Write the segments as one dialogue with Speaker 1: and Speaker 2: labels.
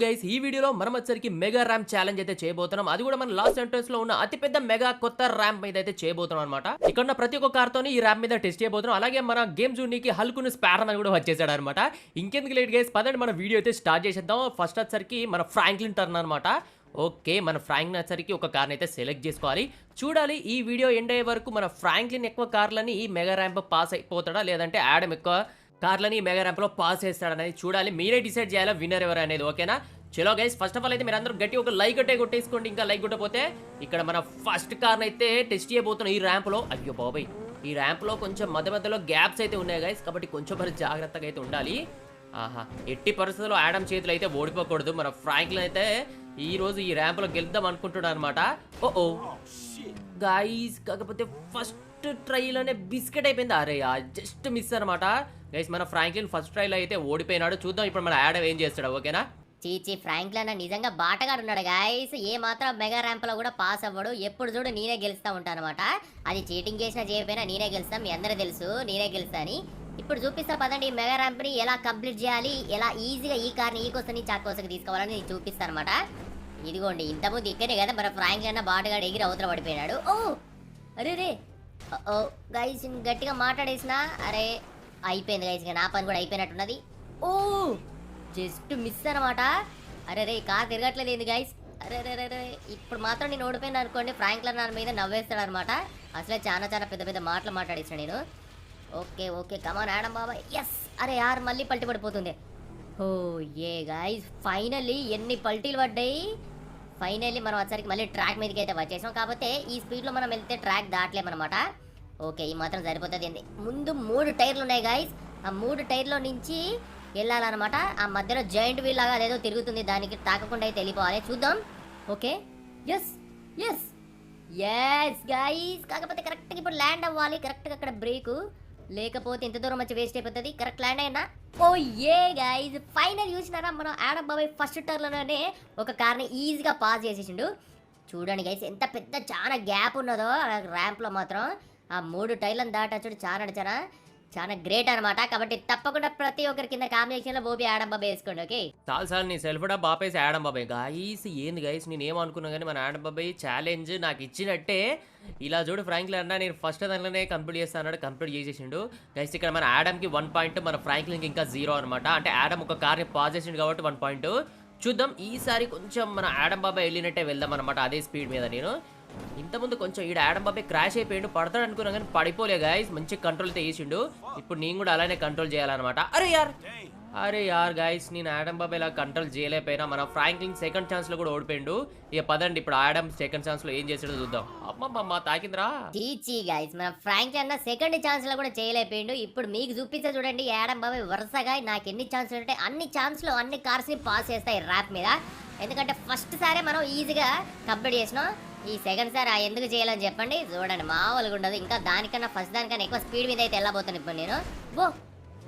Speaker 1: Guys ఈ వీడియోలో మనం వచ్చరికి మెగా ర్యాంప్ ఛాలెంజ్ అయితే చేయబోతున్నాం. అది కూడా మన లాస్ ఏంజల్స్ లో ఉన్న అతిపెద్ద మెగా కొత్త ర్యాంప్ మీద అయితే చేయబోతున్నాం అనమాట. ఇక్కడ ఉన్న ప్రతి ఒక్క కార్ తోని ఈ ర్యాంప్ మీద టెస్ట్ చేయబోతున్నాం. అలాగే మన గేమ్ జూనికి హల్కును స్పారన్ అని కూడా వచ్చేసాడు అనమాట. ఇంకెందుకు లేట్ గైస్, పదండి మన వీడియో అయితే స్టార్ట్ చేసేద్దాం. ఫస్ట్ వచ్చరికి మన ఫ్రాంక్లిన్ టర్న్ అనమాట. ఓకే, మన ఫ్రాంక్లిన్ వచ్చరికి ఒక కార్ని అయితే సెలెక్ట్ చేసుకోవాలి. చూడాలి ఈ వీడియో ఎండ్ అయ్యే వరకు మన ఫ్రాంక్లిన్ ఎక్కువ కార్లని ఈ మెగా ర్యాంప్ పాస్ అయిపోతాడా, లేదంటే యాడమ్ ఎక్కువ కార్లని మెగా ర్యాంప్ లో పాస్ చేస్తాడనేది చూడాలి. మీరే డిసైడ్ చేయాలా విన్నర్ ఎవరు అనేది. ఓకేనా, చలో గైస్, ఫస్ట్ ఆఫ్ ఆల్ అయితే మీరు అందరూ గట్టి ఒక లైక్ అయితే కొట్టేసుకోండి. ఇంకా లైక్ కొట్టకపోతే ఇక్కడ మన ఫస్ట్ కార్ని అయితే టెస్ట్ చేయబోతున్నాం ఈ ర్యాంప్ లో. అయ్యో బాబాయ్, ఈ ర్యాంప్ లో కొంచెం మధ్య మధ్యలో గ్యాప్స్ అయితే ఉన్నాయి గైస్, కాబట్టి కొంచెం మరి జాగ్రత్తగా అయితే ఉండాలి. ఆహా, ఎట్టి పరిస్థితుల్లో యాడమ్ చేతులు అయితే ఓడిపోకూడదు. మన ఫ్రాంక్లిన్ అయితే ఈ రోజు ఈ ర్యాంప్ లో గెలుద్దాం అనుకుంటున్నాడు అనమాట. ఓ గైస్, కాకపోతే ఫస్ట్ ట్రైలోనే బిస్కెట్ అయిపోయింది. అరే జస్ట్ మిస్ అనమాట గైస్. మన ఫ్రాంక్లిన్ ఫస్ట్ ట్రైలో అయితే ఓడిపోయినాడు. చూద్దాం ఇప్పుడు మన యాడమ్ ఏం చేస్తాడు. ఓకేనా,
Speaker 2: చీచి ఫ్రాంక్లిన్ నిజంగా బాటగాడు ఉన్నాడు గైస్. ఏ మాత్రం మెగా ర్యాంప్ లో కూడా పాస్ అవ్వడు. ఎప్పుడు చూడు నేనే గెలుస్తా ఉంటాను అనమాట. అది చీటింగ్ చేసినా చేయకపోయినా నేనే గెలుస్తాం. మీ అందరూ తెలుసు నేనే గెలుస్తా అని. ఇప్పుడు చూపిస్తా పదండి, ఈ మెగా ర్యాంప్ ని ఎలా కంప్లీట్ చేయాలి, ఎలా ఈజీగా ఈ కార్ని ఈ కోసం నుంచి ఆ కోసం తీసుకోవాలని నేను చూపిస్తాను అనమాట. ఇదిగోండి, ఇంతకుముందు ఇక్కడే కదా మన ఫ్రాంక్లిన్ బాటగాడు ఎగిరి అవతల పడిపోయినాడు. ఓ అరే రే, ఓ గైస్ గట్టిగా మాట్లాడేసిన. అరే అయిపోయింది గైస్, నా పని కూడా అయిపోయినట్టున్నది. ఓ జస్ట్ మిస్ అనమాట. అరే రే, కార్ తిరగట్లేదు ఏంది గైస్. అరే రే రే, ఇప్పుడు మాత్రం నేను ఓడిపోయినా అనుకోండి, ఫ్రాంక్లిన్ నా మీద నవ్వేస్తాడు అనమాట. అసలే చాలా చాలా పెద్ద పెద్ద మాటలు మాట్లాడిస్తాను నేను. ఓకే ఓకే, కమాన్ యాడమ్ బాబాయ్. ఎస్, అరే యార్ మళ్ళీ పల్టీ పడిపోతుంది. ఓ ఏ గైస్, ఫైనల్లీ ఎన్ని పల్టీలు పడ్డాయి. ఫైనల్లీ మనం వచ్చరికి మళ్ళీ ట్రాక్ మీదకి అయితే వచ్చేసాం. కాకపోతే ఈ స్పీడ్లో మనం వెళ్తే ట్రాక్ దాటలేమన్నమాట. ఓకే, ఈ మాత్రం సరిపోతుంది. ముందు 3 టైర్లు ఉన్నాయి గైస్. ఆ 3 టైర్లో నుంచి వెళ్ళాలన్నమాట. ఆ మధ్యలో జాయింట్ వీల్ లాగా అదేదో తిరుగుతుంది, దానికి తాకకుండా అయితే వెళ్ళిపోవాలి. చూద్దాం. Okay, yes yes yes guys, కాకపోతే కరెక్ట్గా ఇప్పుడు ల్యాండ్ అవ్వాలి. కరెక్ట్గా అక్కడ బ్రేకు, లేకపోతే ఇంత దూరం వచ్చి వేస్ట్ అయిపోతుంది. కరెక్ట్ ల్యాండ్ అయినా. ఓ ఏ గైస్, ఫైనల్ చూసినారా, మనం యాడమ్ బాబాయ్ ఫస్ట్ టర్న్లోనే ఒక కార్ని ఈజీగా పాస్ చేసేసిండు. చూడండి గైస్, ఎంత పెద్ద చాలా గ్యాప్ ఉన్నదో ర్యాంప్లో మాత్రం. ఆ 3 టైర్లను దాటచ్చుడు చాలా చాలా గ్రేట్ అనమాట. కాబట్టి తప్పకుండా ప్రతి ఒక్కరి కింద కాంబినేషన్లో బోబీ యాడమ్ బాబాయ్ వేసుకోండి. ఓకే,
Speaker 1: చాలు నీ సెల్ఫ్ డా బాపేసి యాడమ్ బాబాయ్. గైస్ ఏంది గైస్, నేను ఏమనుకున్నా కానీ మన యాడమ్ బాబాయ్ ఛాలెంజ్ నాకు ఇచ్చినట్టే. ఇలా చూడు ఫ్రాంక్లిన్ అన్న, నేను ఫస్ట్ దాంట్లోనే కంప్లీట్ చేస్తాను, కంప్లీట్ చేసేసిండు గైస్. ఇక్కడ మన యాడమ్కి 1 పాయింట్, మన ఫ్రాంక్లిన్కి ఇంకా 0 అనమాట. అంటే యాడమ్ ఒక కార్ని పాస్ చేసిండు కాబట్టి 1 పాయింట్. చూద్దాం, ఈసారి కొంచెం మన యాడమ్ బాబాయ్ వెళ్ళినట్టే వెళ్దాం అనమాట, అదే స్పీడ్ మీద. నేను ఇంతకుముందు కొంచెం ఈ యాడమ్ బాబాయ్ క్రాష్ అయిపోయిండు, పడతాడు అనుకున్నా కానీ పడిపోలే గైస్. మంచి కంట్రోల్ అయితే వేసిండు. ఇప్పుడు నేను కూడా అలానే కంట్రోల్ చేయాలన్నమాట. అరే యార్ గైస్, నేను యాడమ్ బాబాయ్ ఇలా కంట్రోల్ చేయలేకపోయినా. మన ఫ్రాంక్లిన్ సెకండ్ ఛాన్స్ లో కూడా ఓడిపోయిండు. ఇక పదండి ఇప్పుడు యాడమ్ సెకండ్ ఛాన్స్ లో ఏం చేసాడో చూద్దాం. అమ్మమ్మ తాకిందిరా.
Speaker 2: చీచీ గైస్, మన ఫ్రాంక్లిన్ సెకండ్ ఛాన్స్ లో కూడా చేయలేకపోయిండు. ఇప్పుడు మీకు చూపిస్తే చూడండి, యాడమ్ బాబాయ్ వరుసగా నాకు ఎన్ని ఛాన్సులు ఉంటాయి అన్ని ఛాన్స్లో అన్ని కార్స్ ని పాస్ చేస్తాయి ర్యాప్ మీద. ఎందుకంటే ఫస్ట్ సారే మనం ఈజీగా కంప్లీట్ చేసినాం. ఈ సెకండ్ సార్ ఎందుకు చేయాలని చెప్పండి. చూడండి మామూలుగా ఉండదు. ఇంకా దానికన్నా ఫస్ట్ దానికన్నా ఎక్కువ స్పీడ్ మీద అయితే వెళ్ళబోతాను ఇప్పుడు నేను. ఓ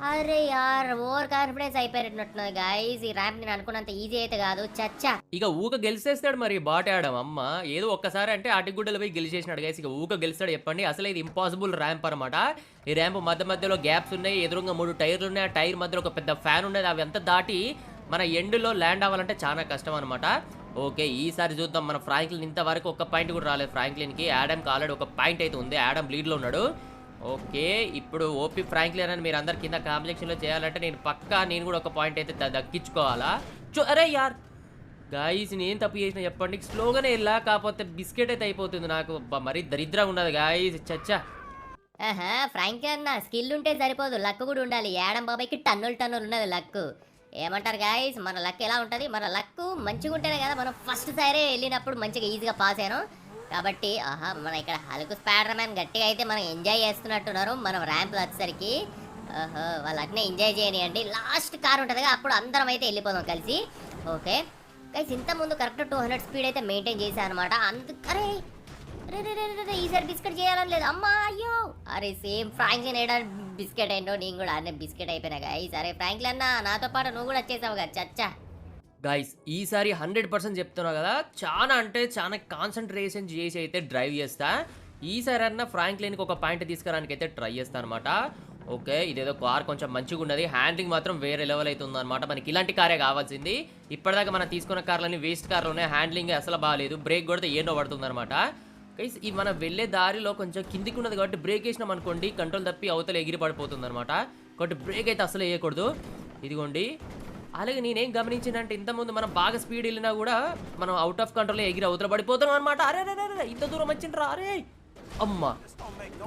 Speaker 2: అరే యార్, ఓవర్ కాన్ఫిడెన్స్ అయిపోయినట్టున్నది గైస్. ఈ ర్యాంప్ నేను అనుకున్నంత ఈజీ అయితే కాదు. చచ్చా,
Speaker 1: ఇక ఊక గెలిచేస్తాడు మరి బాట్ యాడమ్. అమ్మ ఏదో ఒక్కసారి అంటే అటిగుడ్డలు పోయి గెలిచేసినాడు గైస్. ఇక ఊక గెలిస్తాడు చెప్పండి. అసలు ఇది ఇంపాసిబుల్ ర్యాంప్ అనమాట. ఈ ర్యాంప్ మధ్య మధ్యలో గ్యాప్స్ ఉన్నాయి, ఎదురుగా 3 టైర్లు ఉన్నాయి. ఆ టైర్ మధ్యలో ఒక పెద్ద ఫ్యాన్ ఉన్నది. అవి అంతా దాటి మన ఎండ్లో ల్యాండ్ అవ్వాలంటే చాలా కష్టం అనమాట. ఓకే, ఈసారి చూద్దాం. మన ఫ్రాంక్లిన్ ఇంతవరకు 1 పాయింట్ కూడా రాలేదు ఫ్రాంక్లిన్కి. యాడమ్కి ఆల్రెడీ 1 పాయింట్ అయితే ఉంది. యాడమ్ లీడ్లో ఉన్నాడు. ఓకే, ఇప్పుడు ఓపీ ఫ్రాంక్లిన్ అని మీరు అందరు కింద కాంపిటీషన్లో చేయాలంటే నేను కూడా 1 పాయింట్ అయితే దక్కించుకోవాలా. అరే యార్ గాయస్, నేను తప్పు చేసిన చెప్పండి. స్లోగానే వెళ్ళా, కాకపోతే బిస్కెట్ అయితే అయిపోతుంది నాకు. మరీ దరిద్రంగా ఉన్నది గాయస్. చచ్చా,
Speaker 2: ఫ్రాంక్లిన్ స్కిల్ ఉంటే సరిపోదు, లక్ కూడా ఉండాలి. యాడమ్ బాబాయ్కి టన్నులు ఉన్నది లక్. ఏమంటారు గాయస్, మన లక్ ఎలా ఉంటుంది? మన లక్ మంచిగా ఉంటేనే కదా మనం ఫస్ట్ సారే వెళ్ళినప్పుడు మంచిగా ఈజీగా పాస్ అయ్యాను. కాబట్టి మన ఇక్కడ హల్క్ స్పైడర్ మ్యాన్ గట్టిగా అయితే మనం ఎంజాయ్ చేస్తున్నట్టున్నారు. మనం ర్యాంప్లో వచ్చేసరికి వాళ్ళకనే ఎంజాయ్ చేయనియండి. లాస్ట్ కార్ ఉంటుంది కదా, అప్పుడు అందరం అయితే వెళ్ళిపోదాం కలిసి. ఓకే గైస్, ఇంత ముందు కరెక్ట్ 200 స్పీడ్ అయితే మెయింటైన్ చేశాను అనమాట. అరే ఈసారి బిస్కెట్ చేయాలని లేదు. అమ్మా అయ్యో, అరే సేమ్ ఫ్రాంక్లిన్ ఏడా బిస్కెట్ ఏంటో, నేను కూడా అన్నీ బిస్కెట్ అయిపోయినా గైస్. అరే ఫ్రాంక్లిన్ అన్న, నాతో పాటు నువ్వు కూడా వచ్చేసావు కదా. చచ్చా
Speaker 1: గైస్, ఈసారి 100% చెప్తున్నా కదా, చాలా అంటే చాలా కాన్సన్ట్రేషన్ చేసి అయితే డ్రైవ్ చేస్తా. ఈసారి అన్న ఫ్రాంక్లిన్కి 1 పాయింట్ తీసుకురానికి అయితే ట్రై చేస్తా అనమాట. ఓకే, ఇదేదో కార్ కొంచెం మంచిగా ఉన్నది, హ్యాండ్లింగ్ మాత్రం వేరే లెవెల్ అయితే ఉందన్నమాట. మనకి ఇలాంటి కారే కావాల్సింది. ఇప్పటిదాకా మనం తీసుకున్న కార్లన్నీ వేస్ట్ కార్లు ఉన్నాయి, హ్యాండ్లింగ్ అసలు బాగాలేదు, బ్రేక్ కొడితే ఏంటో పడుతుంది అనమాట. గైస్ ఈ మనం వెళ్ళే దారిలో కొంచెం కిందికి ఉన్నది కాబట్టి బ్రేక్ వేసినాం అనుకోండి కంట్రోల్ తప్పి అవతల ఎగిరి పడిపోతుంది అనమాట. కాబట్టి బ్రేక్ అయితే అసలు వేయకూడదు. ఇదిగోండి. అలాగే నేనేం గమనించిందంటే ఇంతకుముందు మనం బాగా స్పీడ్ వెళ్ళినా కూడా మనం అవుట్ ఆఫ్ కంట్రోల్ ఎగిరి అవతల పడిపోతున్నాం అనమాట. అరే అరే ఇంత దూరం వచ్చిండ్రా, అరే అమ్మా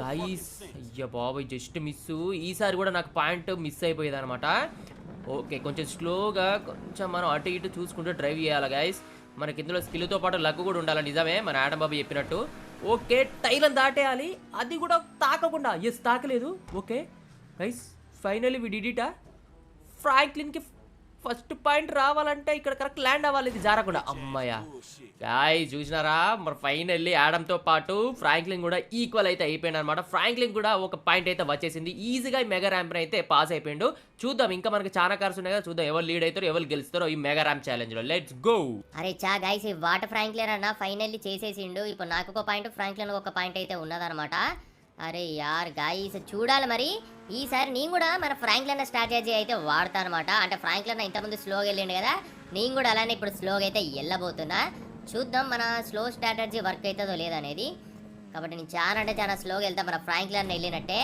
Speaker 1: గైస్, అయ్యా బాబాయ్ జస్ట్ మిస్. ఈసారి కూడా నాకు పాయింట్ మిస్ అయిపోయేది అనమాట. ఓకే, కొంచెం స్లోగా కొంచెం మనం అటు ఇటు చూసుకుంటూ డ్రైవ్ చేయాలి గైస్. మనకి ఇందులో స్కిల్తో పాటు లక్ కూడా ఉండాలి, నిజమే మన ఆడం బాబు చెప్పినట్టు. ఓకే, టైలను దాటేయాలి, అది కూడా తాకకుండా. ఎస్, తాకలేదు. Okay guys, finally we did it. ఫ్రాంక్లిన్కి ఫస్ట్ పాయింట్ రావాలంటే ఇక్కడ కరెక్ట్ ల్యాండ్ అవ్వాలి, ఇది జారకుండా. అమ్మయ్య గాయ్స్ చూసినారా, మరి ఫైనల్లీ ఆడంతో పాటు ఫ్రాంక్లిన్ కూడా ఈక్వల్ అయితే అయిపోయింది అనమాట. ఫ్రాంక్లిన్ కూడా ఒక పాయింట్ అయితే వచ్చేసింది, ఈజీగా ఈ మెగా ర్యాంప్ అయితే పాస్ అయిపోయిండు. చూద్దాం, ఇంకా మనకి చాలా కార్స్ ఉన్నాయి కదా, చూద్దాం ఎవరు లీడ్ అవుతారో ఎవరు గెలుస్తారో ఈ మెగా ర్యాంప్ ఛాలెంజ్ లో. Let's go.
Speaker 2: అరే చా గైస్, ఈ వాటర్ ఫ్రాంక్లిన్ అన్న ఫైనల్లీ చేసేసిండు. ఇప్పుడు నాకు ఒక పాయింట్, ఫ్రాంక్లిన్ ఒక పాయింట్ అయితే ఉన్నదన్నమాట. అరే యార్ గైస్ చూడాలి మరి ఈసారి నేను కూడా మన ఫ్రాంక్లిన్ స్ట్రాటజీ అయితే వాడతాను అనమాట. అంటే ఫ్రాంక్లిన్ ఇంతకుముందు స్లోగా వెళ్ళిండు కదా, నేను కూడా అలానే ఇప్పుడు స్లోగా అయితే వెళ్ళబోతున్నా. చూద్దాం మన స్లో స్ట్రాటజీ వర్క్ అవుతుందో లేదనేది. కాబట్టి నేను చాలా అంటే చాలా స్లోగా వెళ్తాను మన ఫ్రాంక్లిన్ వెళ్ళినట్టే.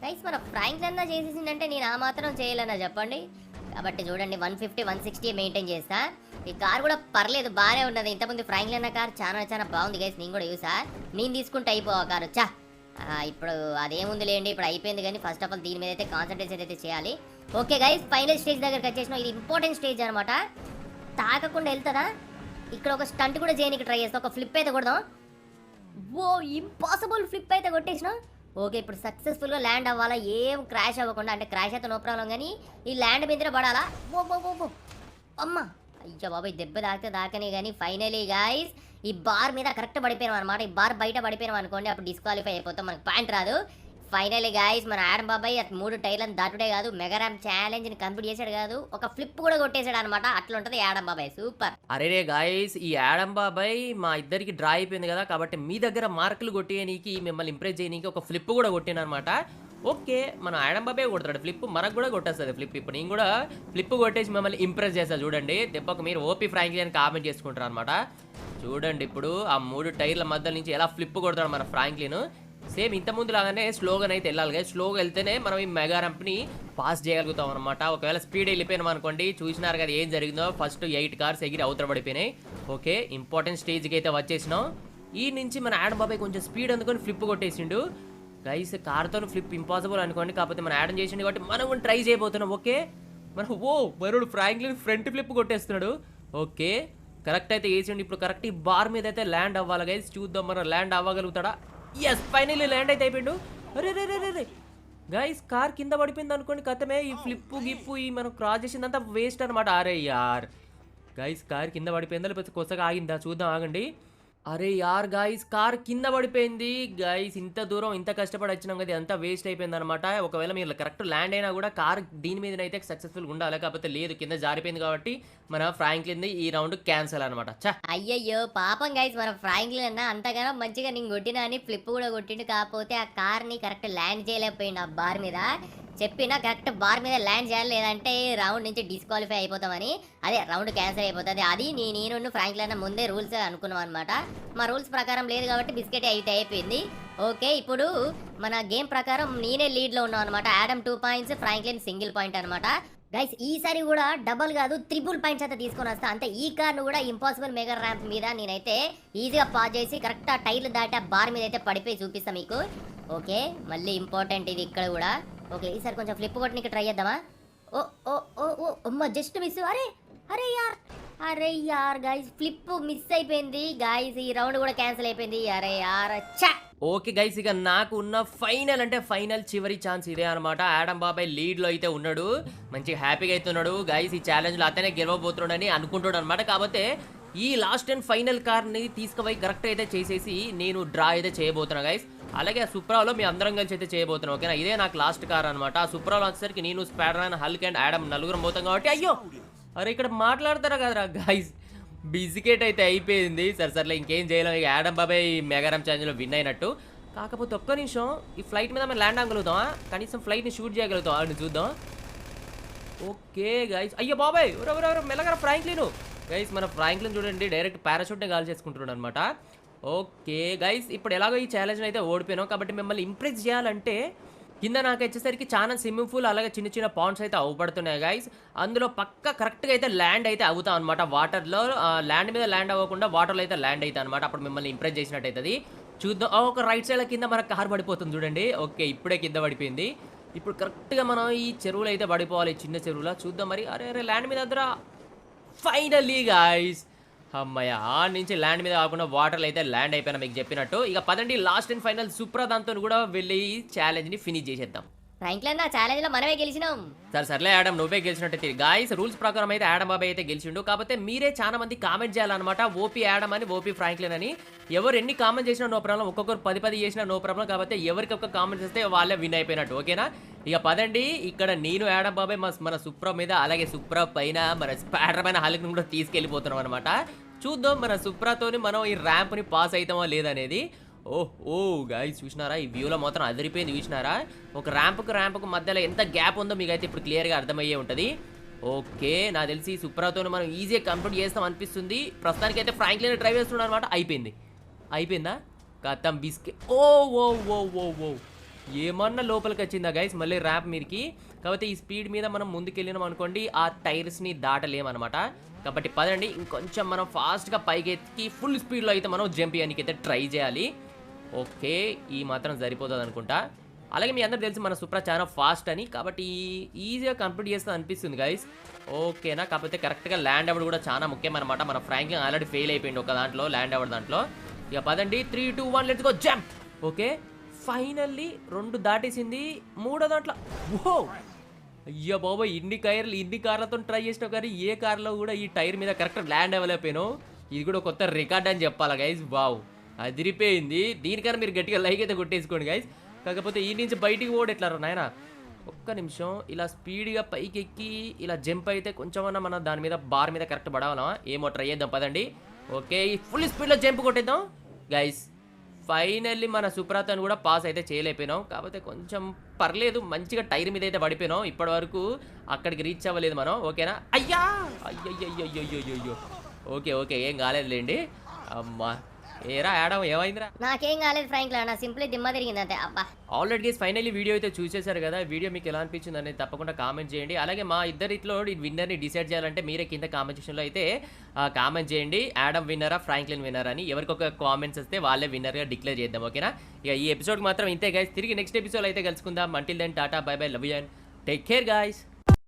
Speaker 2: గైస్ మన ఫ్రాంక్లిన్ చేసేసిందంటే నేను ఆ మాత్రం చేయలేనా చెప్పండి. కాబట్టి చూడండి 150 160 మెయింటైన్ చేస్తా. ఈ కార్ కూడా పర్లేదు, బాగానే ఉన్నది. ఇంతకుముందు ఫ్రాంక్లిన్ కార్ చాలా చాలా బాగుంది గైస్, నేను కూడా చూసా. నేను తీసుకుంటే అయిపోవా కారు చా. ఇప్పుడు అదేముంది లేండి, ఇప్పుడు అయిపోయింది. కానీ ఫస్ట్ ఆఫ్ ఆల్ దీని మీద అయితే కాన్సన్ట్రేషన్ అయితే చేయాలి. ఓకే గైస్, ఫైనల్ స్టేజ్ దగ్గరికి వచ్చేసినాం. ఇది ఇంపార్టెంట్ స్టేజ్ అనమాట. తాకకుండా వెళ్తుందా, ఇక్కడ ఒక స్టంట్ కూడా చేయడానికి ట్రై చేస్తా. ఒక ఫ్లిప్ అయితే కొడదాం. ఓ ఇంపాసిబుల్ ఫ్లిప్ అయితే కొట్టేసినాం. ఓకే, ఇప్పుడు సక్సెస్ఫుల్గా ల్యాండ్ అవ్వాలా, ఏం క్రాష్ అవ్వకుండా. అంటే క్రాష్ అయితే నో ప్రాబ్లం, కానీ ఈ ల్యాండ్ మీద పడాలా. ఓ అమ్మ అయ్యా బాబాయ్, దెబ్బ దాకనే కానీ ఫైనలీ గైస్ ఈ బార్ మీద కరెక్ట్ పడిపోయినాం అనమాట. ఈ బార్ బయట పడిపోయినాం అనుకోండి, అప్పుడు డిస్క్వాలిఫై అయిపోతాం, మనకు పాయింట్ రాదు. ఫైనలీ గైస్ మన ఆడం బాబాయ్ 3 టైర్లను దాటుడే కాదు, మెగా ర్యాంప్ ఛాలెంజ్ని కంప్లీట్ చేశాడు కాదు, ఒక ఫ్లిప్ కూడా కొట్టేశాడు అనమాట. అట్లా ఉంటుంది ఆడం బాబాయ్, సూపర్.
Speaker 1: అరే గాయస్, ఈ ఆడం బాబాయ్ మా ఇద్దరికి డ్రా అయిపోయింది కదా, కాబట్టి మీ దగ్గర మార్కులు కొట్టేయనీకి, మిమ్మల్ని ఇంప్రెస్ చేయనీకి ఒక ఫ్లిప్ కూడా కొట్టాను అనమాట. ఓకే, మనం ఆడం బాబాయ్ కొడతాడు ఫ్లిప్, మనకు కూడా కొట్టేస్తుంది ఫ్లిప్. ఇప్పుడు నేను కూడా ఫ్లిప్ కొట్టేసి మిమ్మల్ని ఇంప్రెస్ చేస్తాను చూడండి. దెబ్బకు మీరు ఓపీ ఫ్రాంక్లీ అని కామెంట్ చేసుకుంటారు అనమాట. చూడండి ఇప్పుడు ఆ 3 టైర్ల మధ్య నుంచి ఎలా ఫ్లిప్ కొడతాడు మన ఫ్రాంక్లిన్. సేమ్ ఇంతకుముందు లాగానే స్లోగా అయితే వెళ్ళాలి కదా, స్లోగా వెళ్తేనే మనం ఈ మెగా రంప్ని పాస్ చేయగలుగుతాం అనమాట. ఒకవేళ స్పీడ్ వెళ్ళిపోయినాం అనుకోండి, చూసినారు కదా ఏం జరిగిందో, ఫస్ట్ 8 కార్స్ ఎగిరి అవతల పడిపోయినాయి. ఓకే, ఇంపార్టెంట్ స్టేజ్కి అయితే వచ్చేసినాం. ఈ నుంచి మన ఆడం బాబాయ్ కొంచెం స్పీడ్ అందుకొని ఫ్లిప్ కొట్టేసిండు గైస్. కార్తో ఫ్లిప్ ఇంపాసిబుల్ అనుకోండి, కాకపోతే మనం యాడ్ చేసిండు కాబట్టి మనం కూడా ట్రై చేయబోతున్నాం. ఓకే, మనం మరుడు ఫ్రాంక్లిన్ ఫ్రంట్ ఫ్లిప్ కొట్టేస్తున్నాడు. ఓకే, కరెక్ట్ అయితే వేసిండు. ఇప్పుడు కరెక్ట్ ఈ బార్ మీద అయితే ల్యాండ్ అవ్వాలి గైస్, చూద్దాం మనం ల్యాండ్ అవ్వగలుగుతాడా. ఎస్, ఫైనల్లీ ల్యాండ్ అయితే అయిపోయిండు. అరే రే రే రే గైస్, కార్ కింద పడిపోయింది అనుకోండి, కథమే. ఈ ఫ్లిప్ గిప్పు ఈ మనం క్రాస్ చేసిందంతా వేస్ట్ అనమాట. అరే యార్ గైస్, కార్ కింద పడిపోయిందా లేకపోతే కొత్తగా ఆగిందా చూద్దాం, ఆగండి. అరే యార్ గాయస్, కార్ కింద పడిపోయింది గైస్. ఇంత దూరం ఇంత కష్టపడి వచ్చినాం కదా, అంతా వేస్ట్ అయిపోయింది అనమాట. ఒకవేళ మీరు కరెక్ట్ ల్యాండ్ అయినా కూడా కార్ దీని మీద అయితే సక్సెస్ఫుల్గా ఉండాలి, కాకపోతే లేదు, కింద జారిపోయింది కాబట్టి మన ఫ్రాంక్లిన్ ఈ రౌండ్ క్యాన్సల్ అనమాట.
Speaker 2: అయ్యయ్యో పాపం గైస్, మన ఫ్రాంక్లిన్ అన్న అంతగానో మంచిగా నేను కొట్టినా అని ఫ్లిప్ కూడా కొట్టిండు, కాకపోతే ఆ కార్ని కరెక్ట్ ల్యాండ్ చేయలేకపోయిండు ఆ బార్ మీద. చెప్పినా కరెక్ట్ బార్ మీద ల్యాండ్ చేయాలి, లేదంటే రౌండ్ నుంచి డిస్క్వాలిఫై అయిపోతామని, అదే రౌండ్ క్యాన్సిల్ అయిపోతుంది. అది నేను ఫ్రాంక్లిన్ ముందే రూల్స్ అనుకున్నాం అనమాట. మా రూల్స్ ప్రకారం లేదు కాబట్టి బిస్కెట్ అయితే అయిపోయింది. ఓకే, ఇప్పుడు మన గేమ్ ప్రకారం నేనే లీడ్లో ఉన్నాం అనమాట. Adam 2 points, Franklin single point అనమాట. గైస్ ఈసారి కూడా డబల్ కాదు 3 పాయింట్స్ అయితే తీసుకొని వస్తా. అంటే ఈ కార్ను కూడా ఇంపాసిబుల్ మెగా ర్యాంప్ మీద నేనైతే ఈజీగా పాస్ చేసి కరెక్ట్ ఆ టైర్లు దాటి ఆ బార్ మీద అయితే పడిపోయి చూపిస్తాను మీకు. ఓకే, మళ్ళీ ఇంపార్టెంట్ ఇది ఇక్కడ కూడా. ఓకే, ఈసారి కొంచెం ఫ్లిప్ కొట్టడానికి ట్రై చేద్దామా. ఓ ఓ ఓ ఓ అమ్మ, జస్ట్ మిస్. అరే యార్ గైస్, ఫ్లిప్ మిస్ అయిపోయింది గైస్. ఈ రౌండ్ కూడా క్యాన్సిల్ అయిపోయింది. అరే యార్ చా.
Speaker 1: ఓకే గైస్, ఇక నాకు ఉన్న ఫైనల్ అంటే ఫైనల్ చివరి ఛాన్స్ ఇదే అనమాట. ఆడం బాబాయ్ లీడ్లో అయితే ఉన్నాడు, మంచిగా హ్యాపీగా అయితే ఉన్నాడు గైస్. ఈ ఛాలెంజ్లో అతనే గెలవబోతున్నాడని అనుకుంటున్నాడు అనమాట. కాకపోతే ఈ లాస్ట్ అండ్ ఫైనల్ కార్ని తీసుకుపోయి కరెక్ట్ అయితే చేసేసి నేను డ్రా అయితే చేయబోతున్నా గైస్. అలాగే ఆ సుప్రాలో మీ అందరం కలిసి అయితే చేయబోతున్నాం. ఓకేనా, ఇదే నాకు లాస్ట్ కార్ అనమాట. ఆ సుప్రాలో వచ్చేసరికి నేను స్పైడర్-మ్యాన్, హల్క్ అండ్ ఆడమ్ నలుగురం పోతాం కాబట్టి. అయ్యో అరే, ఇక్కడ మాట్లాడతారా కదరా గైస్, బిజికెట్ అయితే అయిపోయింది. సర్లే ఇంకేం చేయలేం. ఇక ఆడమ్ బాబాయ్ మెగా ర్యాంప్ ఛాలెంజ్లో విన్ అయినట్టు. కాకపోతే ఒక్క నిమిషం ఈ ఫ్లైట్ మీద మనం ల్యాండ్ అవ్వగలుగుతామా? కనీసం ఫ్లైట్ని షూట్ చేయగలుగుతాం అని చూద్దాం. ఓకే గైస్, అయ్యో బాబాయ్ ఎవరెవరెవరు మెల్లగా ఫ్రాంక్లిన్ గైస్. మన ఫ్రాంక్లిన్ చూడండి డైరెక్ట్ పారాషూట్ని కాల్ చేసుకుంటున్నాడు అనమాట. ఓకే గైస్, ఇప్పుడు ఎలాగో ఈ ఛాలెంజ్ అయితే ఓడిపోయినాం కాబట్టి మిమ్మల్ని ఇంప్రెస్ చేయాలంటే కింద నాకు వచ్చేసరికి చాలా స్విమ్మింగ్ పూల్ అలాగే చిన్న చిన్న పాండ్స్ అయితే అవ్వబడుతున్నాయి గైస్. అందులో పక్క కరెక్ట్గా అయితే ల్యాండ్ అయితే అవుతాం అనమాట. వాటర్లో ల్యాండ్ మీద ల్యాండ్ అవ్వకుండా వాటర్లో అయితే ల్యాండ్ అవుతాయి అనమాట. అప్పుడు మిమ్మల్ని ఇంప్రెస్ చేసినట్టు అవుతుంది. చూద్దాం. ఒక రైట్ సైడ్ కింద మన కార్ పడిపోతుంది చూడండి. ఓకే ఇప్పుడే కింద పడిపోయింది. ఇప్పుడు కరెక్ట్గా మనం ఈ చెరువులో అయితే పడిపోవాలి, చిన్న చెరువులో. చూద్దాం మరి. అరే అరే ల్యాండ్ మీద దగ్గర ఫైనల్లీ గైస్, అమ్మాయ ఆ నుంచి ల్యాండ్ మీద కాకుండా వాటర్లో అయితే ల్యాండ్ అయిపోయినా మీకు చెప్పినట్టు. ఇక పదండి లాస్ట్ అండ్ ఫైనల్ సూప్రా దాంతో కూడా వెళ్ళి ఈ ఛాలెంజ్ని ఫినిష్ చేసేద్దాం.
Speaker 2: ఫ్రాంక్లిన్ నా ఛాలెంజ్ లో మనమే గెలిచినాం.
Speaker 1: సర్లే యాడమ్ నువ్వే గెలిచినట్టు గాయస్. రూల్స్ ప్రకారం అయితే యాడమ్ బాబాయ్ అయితే గెలిచిండు. కాకపోతే మీరే చాలా మంది కామెంట్ చేయాలన్నమాట. ఓపీ యాడమ్ అని, ఓపీ ఫ్రాంక్లిన్ అని. ఎవరు ఎన్ని కామెంట్ చేసినా నో ప్రాబ్లం, ఒక్కొక్కరు 10 చేసినా నో ప్రాబ్లం. కాకపోతే ఎవరికి ఒక కామెంట్ చేస్తే వాళ్ళే విన్ అయిపోయినట్టు. ఓకేనా? ఇక పదండి. ఇక్కడ నేను యాడమ్ బాబాయ్ మన సుప్రా మీద అలాగే సుప్రా పైన మన స్పైడర్ పైన హల్క్ని కూడా తీసుకెళ్ళిపోతున్నాం అనమాట. చూద్దాం మన సుప్రాతోని మనం ఈ ర్యాంప్ని పాస్ అవుతామా లేదనేది. ఓ గైస్ చూసినారా? ఈ వ్యూలో మాత్రం అదిరిపోయింది. చూసినారా? ఒక ర్యాంపుకు మధ్యలో ఎంత గ్యాప్ ఉందో మీకు అయితే ఇప్పుడు క్లియర్గా అర్థమయ్యే ఉంటుంది. ఓకే నాకు తెలిసి సుప్రాతో మనం ఈజీగా కంప్లీట్ చేస్తాం అనిపిస్తుంది. ప్రస్తుతానికి అయితే ఫ్రాంక్లిన్ డ్రైవ్ చేస్తున్నాడు అనమాట. అయిపోయిందా? కథం బిస్కె. ఓ ఏమన్నా లోపలికి వచ్చిందా గైస్ మళ్ళీ ర్యాంప్ మీదకి. కాకపోతే ఈ స్పీడ్ మీద మనం ముందుకెళ్ళినాం అనుకోండి ఆ టైర్స్ని దాటలేమన్నమాట. కాబట్టి పదండి ఇంకొంచెం మనం ఫాస్ట్గా పైకి ఎత్తి ఫుల్ స్పీడ్లో అయితే మనం జంప్ చేయడానికి అయితే ట్రై చేయాలి. ఓకే ఈ మాత్రం సరిపోతుంది అనుకుంటా. అలాగే మీ అందరూ తెలుసు మన సుప్రా చాలా ఫాస్ట్ అని, కాబట్టి ఈజీగా కంప్లీట్ చేస్తుంది అనిపిస్తుంది గైస్. ఓకేనా? కాకపోతే కరెక్ట్గా ల్యాండ్ అవ్వడం కూడా చాలా ముఖ్యం అనమాట. మన ఫ్రాంక్లిన్ ఆల్రెడీ ఫెయిల్ అయిపోయింది ఒక దాంట్లో, ల్యాండ్ అవ్వడం దాంట్లో. ఇక పదండి 3, 2, 1 let's go jump. Okay finally 2 దాటేసింది. 3వ దాంట్లో ఓ అయ్యో బాబోయ్ ఇన్ని కార్లతో ట్రై చేసినా కానీ ఏ కార్లో కూడా ఈ టైర్ మీద కరెక్ట్ ల్యాండ్ అవ్వలేకపోయాను. ఇది కూడా కొత్త రికార్డ్ అని చెప్పాలా గైస్. వావ్ అదిరిపోయింది. దీనికన్నా మీరు గట్టిగా లైక్ అయితే కొట్టేసుకోండి గైస్. కాకపోతే ఈ నుంచి బయటికి ఓడెట్లారా నాయన. ఒక్క నిమిషం ఇలా స్పీడ్గా పైకి ఎక్కి ఇలా జంప్ అయితే కొంచెమన్నా మన దాని మీద బార్ మీద కరెక్ట్ పడవాలా ఏమో ట్రై చేద్దాం పదండి. ఓకే ఈ ఫుల్ స్పీడ్లో జంప్ కొట్టేద్దాం గైస్. ఫైనల్లీ మన సుప్రాతను కూడా పాస్ అయితే చేయలేకపోయినాం. కాకపోతే కొంచెం పర్లేదు మంచిగా టైర్ మీద అయితే పడిపోయినాం. ఇప్పటి వరకు అక్కడికి రీచ్ అవ్వలేదు మనం. ఓకేనా? అయ్యో ఓకే ఏం కాలేదులేండి. అమ్మా ఏరా యాడమ్ ఏమైందిరా?
Speaker 2: నాకేం కాలేదు ఫ్రాంక్లిన్, నా సింప్లీ దిమ్మ తిరిగింది అంతే. అబ్బా
Speaker 1: ఆల్రెడీ గైస్ ఫైనల్లీ వీడియో అయితే చూసేశారు కదా. వీడియో మీకు ఎలా అనిపించింది అనేది తప్పకుండా కామెంట్ చేయండి. అలాగే మా ఇద్దరిలో విన్నర్ని డిసైడ్ చేయాలంటే మీరే కింద కామెంట్ సెక్షన్లో అయితే కామెంట్ చేయండి. యాడమ్ విన్నరా ఫ్రాంక్లిన్ విన్నర్ అని. ఎవరికి ఒక కామెంట్స్ వస్తే వాళ్ళే విన్నర్గా డిక్లేర్ చేద్దాం. ఓకేనా? ఇక ఈ ఎపిసోడ్ మాత్రం ఇంతే గైస్. తిరిగి నెక్స్ట్ ఎపిసోడ్ అయితే కలుసుకుందాం. Until then tata bye bye love you and take care guys.